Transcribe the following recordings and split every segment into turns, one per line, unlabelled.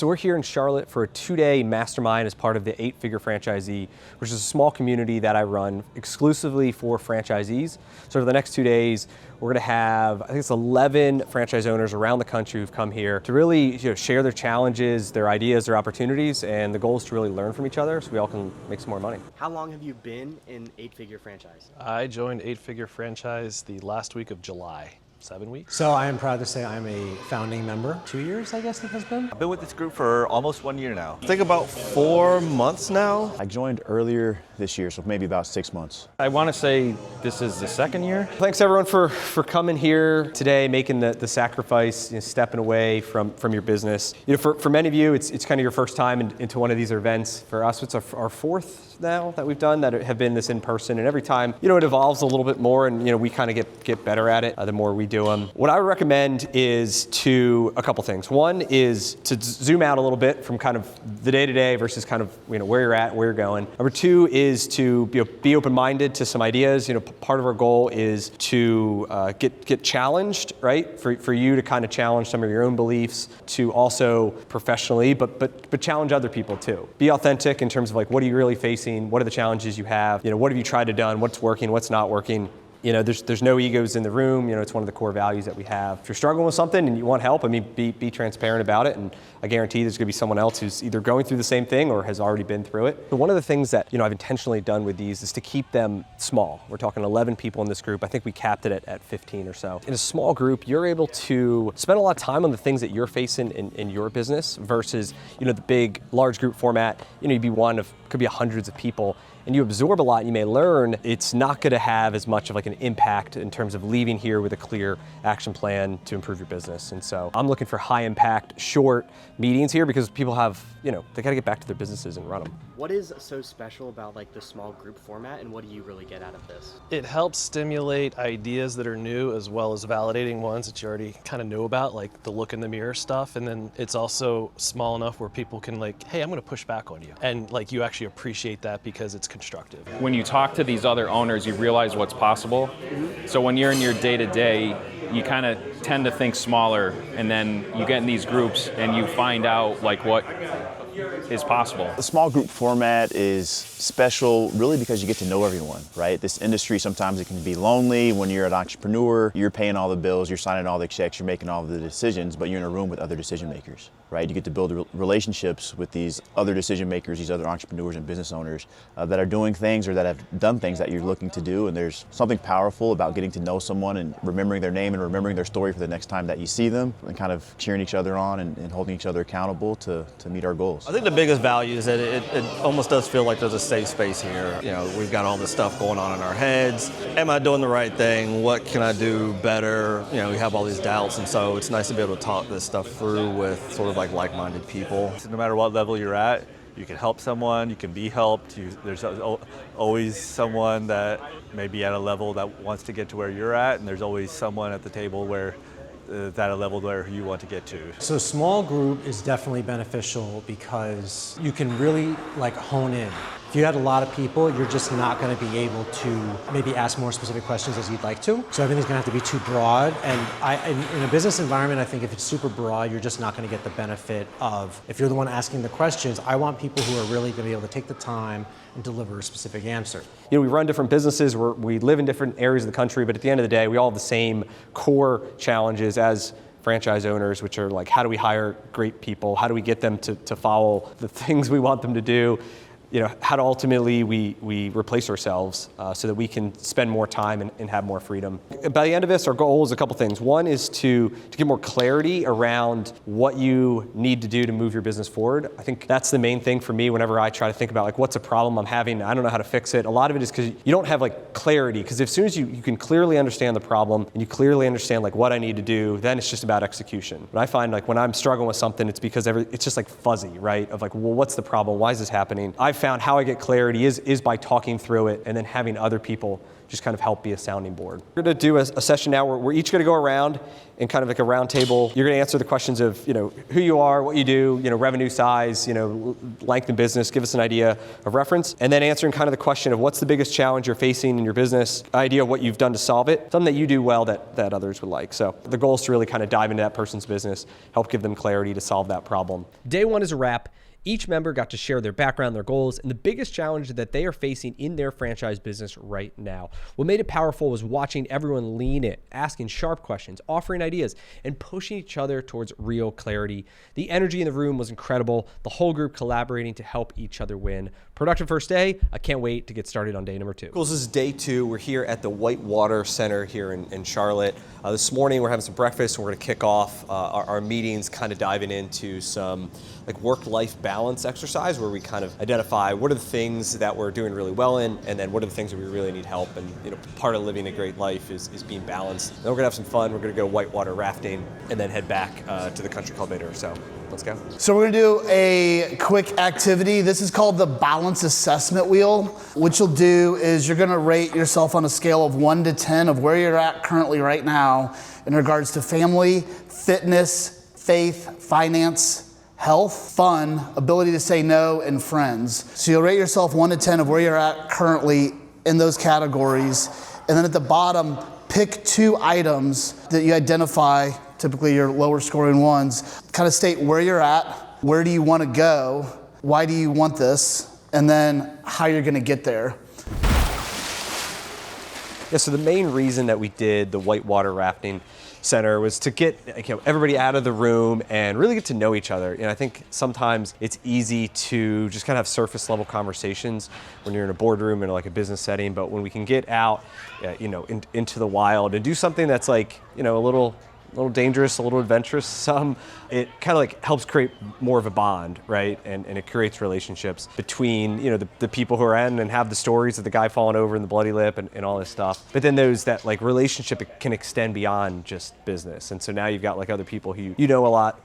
So we're here in Charlotte for a 2-day mastermind as part of the 8-Figure Franchisee, which is a small community that I run exclusively for franchisees. So for the next 2 days, we're gonna have, I think it's 11 franchise owners around the country who've come here to really share their challenges, their ideas, their opportunities, and the goal is to really learn from each other so we all can make some more money.
How long have you been in 8-Figure Franchise?
I joined 8-Figure Franchise the last week of July. 7 weeks.
So I am proud to say I'm a founding member. 2 years, I guess it has been.
I've been with this group for almost 1 year now. I think about 4 months now.
I joined earlier this year, so maybe about 6 months.
I want to say this is the second year.
Thanks everyone for coming here today, making the sacrifice, stepping away from your business. For many of you, it's kind of your first time into one of these events. For us, it's our fourth now that we've done that have been this in person, and every time, it evolves a little bit more, and we kind of get better at it the more we do them. What I would recommend is a couple things. One is to zoom out a little bit from kind of the day-to-day versus kind of where you're at, where you're going. Number two is to be open-minded to some ideas. Part of our goal is to get challenged, right? For you to kind of challenge some of your own beliefs, to also professionally, but challenge other people too. Be authentic in terms of what are you really facing? What are the challenges you have? What have you tried to done? What's working? What's not working? There's no egos in the room. It's one of the core values that we have. If you're struggling with something and you want help, be transparent about it. And I guarantee there's going to be someone else who's either going through the same thing or has already been through it. But one of the things that I've intentionally done with these is to keep them small. We're talking 11 people in this group. I think we capped it at 15 or so. In a small group, you're able to spend a lot of time on the things that you're facing in your business versus the big, large group format. You'd be could be hundreds of people, and you absorb a lot and you may learn. It's not going to have as much of an impact in terms of leaving here with a clear action plan to improve your business. And so I'm looking for high impact, short meetings here because people have, they got to get back to their businesses and run them.
What is so special about the small group format, and what do you really get out of this?
It helps stimulate ideas that are new as well as validating ones that you already kind of know about, like the look in the mirror stuff. And then it's also small enough where people can hey, I'm going to push back on you. And you actually appreciate that because it's constructive.
When you talk to these other owners, you realize what's possible. So when you're in your day-to-day, you kind of tend to think smaller, and then you get in these groups and you find out what is possible.
The small group format is special really because you get to know everyone, right? This industry, sometimes it can be lonely. When you're an entrepreneur, you're paying all the bills, you're signing all the checks, you're making all of the decisions, but you're in a room with other decision makers, right? You get to build relationships with these other decision makers, these other entrepreneurs and business owners that are doing things or that have done things that you're looking to do. And there's something powerful about getting to know someone and remembering their name and remembering their story for the next time that you see them, and kind of cheering each other on and holding each other accountable to meet our goals.
I think the biggest value is that it almost does feel like there's a safe space here. We've got all this stuff going on in our heads. Am I doing the right thing? What can I do better? We have all these doubts, and so it's nice to be able to talk this stuff through with sort of like-minded people. So no matter what level you're at, you can help someone, you can be helped. There's always someone that may be at a level that wants to get to where you're at, and there's always someone at the table where at a level where you want to get to.
So small group is definitely beneficial because you can really hone in. If you had a lot of people, you're just not going to be able to maybe ask more specific questions as you'd like to. So everything's going to have to be too broad. And in a business environment, I think if it's super broad, you're just not going to get the benefit of, if you're the one asking the questions, I want people who are really going to be able to take the time and deliver a specific answer.
We run different businesses, we live in different areas of the country, but at the end of the day, we all have the same core challenges as franchise owners, which are how do we hire great people? How do we get them to follow the things we want them to do? How to ultimately we replace ourselves so that we can spend more time and have more freedom. By the end of this, our goal is a couple things. One is to get more clarity around what you need to do to move your business forward. I think that's the main thing for me whenever I try to think about what's a problem I'm having, I don't know how to fix it. A lot of it is because you don't have clarity, because as soon as you can clearly understand the problem and you clearly understand what I need to do, then it's just about execution. But I find when I'm struggling with something, it's because it's just fuzzy, right? Of well, what's the problem? Why is this happening? I've found how I get clarity is by talking through it and then having other people just kind of help be a sounding board. We're going to do a session now where we're each going to go around in kind of like a round table. You're going to answer the questions of, who you are, what you do, revenue size, length in business, give us an idea of reference, and then answering kind of the question of what's the biggest challenge you're facing in your business, idea of what you've done to solve it, something that you do well that others would like. So the goal is to really kind of dive into that person's business, help give them clarity to solve that problem.
Day one is a wrap. Each member got to share their background, their goals, and the biggest challenge that they are facing in their franchise business right now. What made it powerful was watching everyone lean in, asking sharp questions, offering ideas, and pushing each other towards real clarity. The energy in the room was incredible, the whole group collaborating to help each other win. Productive first day. I can't wait to get started on day number 2.
Cool, this is day 2. We're here at the Whitewater Center here in Charlotte. This morning we're having some breakfast and we're going to kick off our meetings, kind of diving into some like work-life balance exercise where we kind of identify what are the things that we're doing really well in, and then what are the things that we really need help. And part of living a great life is being balanced. Then we're gonna have some fun. We're gonna go whitewater rafting and then head back to the country club later. So let's go.
So we're gonna do a quick activity. This is called the balance assessment wheel. What you'll do is you're gonna rate yourself on a scale of 1 to 10 of where you're at currently right now in regards to family, fitness, faith, finance, health, fun, ability to say no, and friends. So you'll rate yourself 1 to 10 of where you're at currently in those categories. And then at the bottom, pick 2 items that you identify, typically your lower scoring ones, kind of state where you're at, where do you want to go, why do you want this, and then how you're going to get there.
Yeah, so the main reason that we did the whitewater rafting center was to get everybody out of the room and really get to know each other. I think sometimes it's easy to just kind of have surface level conversations when you're in a boardroom in like a business setting, but when we can get out, into the wild and do something that's like, a little dangerous, a little adventurous, it kind of like helps create more of a bond, right? And it creates relationships between, the people who are in and have the stories of the guy falling over in the bloody lip and all this stuff. But then there's that like relationship that can extend beyond just business. And so now you've got like other people who you know a lot,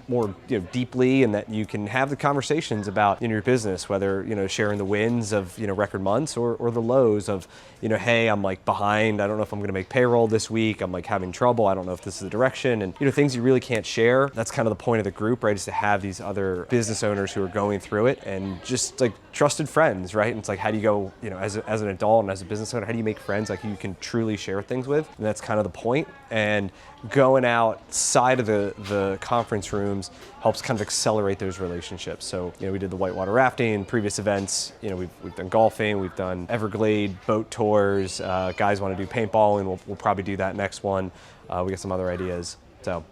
more deeply, and that you can have the conversations about your business, whether sharing the wins of record months or the lows of hey, I'm like behind, I don't know if I'm going to make payroll this week, I'm like having trouble, I don't know if this is the direction, and things you really can't share. That's kind of the point of the group, right? Is to have these other business owners who are going through it and just like trusted friends, right? And it's like, how do you go, as an adult and as a business owner, how do you make friends like you can truly share things with? And that's kind of the point. And going outside of the conference rooms helps kind of accelerate those relationships. So, we did the whitewater rafting, previous events, we've done golfing, we've done Everglade boat tours, guys want to do paintballing, we'll probably do that next one. We got some other ideas. So,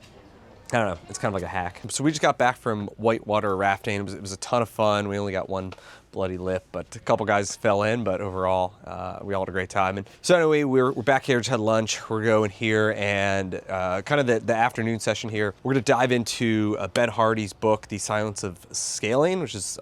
I don't know, it's kind of like a hack. So we just got back from whitewater rafting. It was a ton of fun. We only got one bloody lip, but a couple guys fell in, but overall, we all had a great time. And so anyway, we're back here, just had lunch. We're going here and kind of the afternoon session here. We're gonna dive into Ben Hardy's book, The Science of Scaling, which is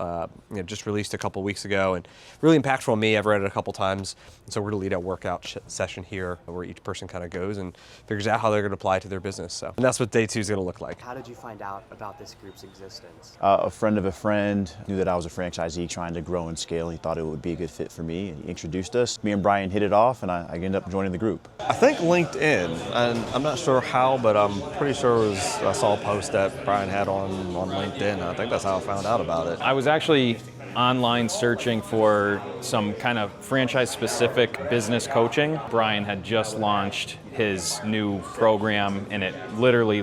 just released a couple weeks ago and really impactful on me. I've read it a couple times. And so we're gonna lead a workout session here where each person kind of goes and figures out how they're gonna apply it to their business. So, and that's what day 2 is gonna look like.
How did you find out about this group's existence?
A friend of a friend knew that I was a franchisee trying to grow and scale. He thought it would be a good fit for me, and he introduced us. Me and Brian hit it off, and I ended up joining the group.
I think LinkedIn, and I'm not sure how, but I'm pretty sure I saw a post that Brian had on LinkedIn. I think that's how I found out about it.
I was actually online searching for some kind of franchise-specific business coaching. Brian had just launched his new program, and it literally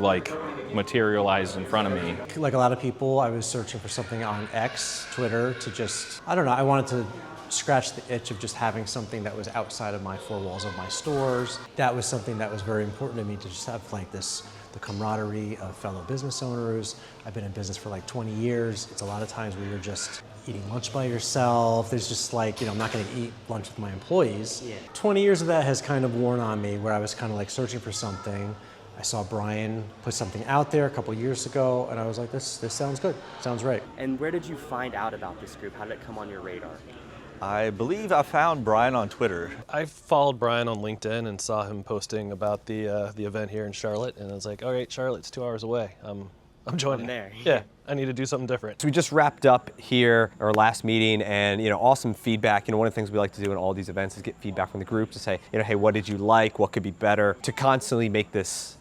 materialized in front of me.
Like a lot of people, I was searching for something on X, Twitter, to just, I don't know, I wanted to scratch the itch of just having something that was outside of my 4 walls of my stores. That was something that was very important to me, to just have like the camaraderie of fellow business owners. I've been in business for like 20 years. It's a lot of times where you're just eating lunch by yourself. There's just like, I'm not gonna eat lunch with my employees. Yeah. 20 years of that has kind of worn on me, where I was kind of like searching for something. I saw Brian put something out there a couple years ago, and I was like, this sounds good, sounds right.
And where did you find out about this group? How did it come on your radar?
I believe I found Brian on Twitter.
I followed Brian on LinkedIn and saw him posting about the event here in Charlotte, and I was like, all right, Charlotte's 2 hours away. I'm joining.
There.
Yeah. I need to do something different.
So we just wrapped up here our last meeting, and awesome feedback. One of the things we like to do in all these events is get feedback from the group to say, hey, what did you like? What could be better? To constantly make this,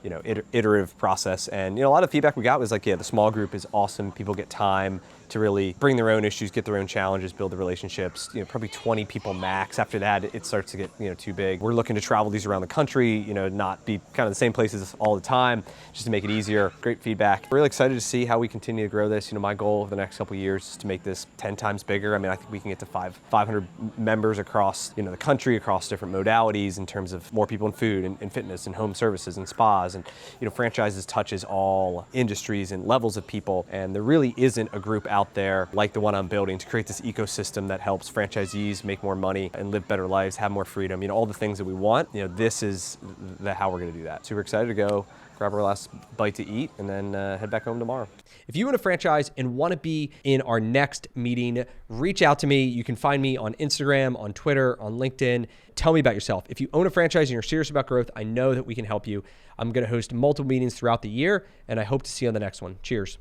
iterative process. And a lot of feedback we got was like, the small group is awesome. People get time to really bring their own issues, get their own challenges, build the relationships. Probably 20 people max. After that, it starts to get too big. We're looking to travel these around the country, not be kind of the same places all the time, just to make it easier. Great feedback. Really excited to see how we continue to grow this. My goal over the next couple of years is to make this 10 times bigger. I think we can get to 500 members across the country, across different modalities in terms of more people in food and fitness and home services and spas. And franchises touches all industries and levels of people. And there really isn't a group out there like the one I'm building to create this ecosystem that helps franchisees make more money and live better lives, have more freedom, all the things that we want. This is how we're going to do that. So we're excited to go grab our last bite to eat and then head back home tomorrow.
If you own a franchise and want to be in our next meeting, reach out to me. You can find me on Instagram, on Twitter, on LinkedIn. Tell me about yourself. If you own a franchise and you're serious about growth, I know that we can help you. I'm going to host multiple meetings throughout the year, and I hope to see you on the next one. Cheers.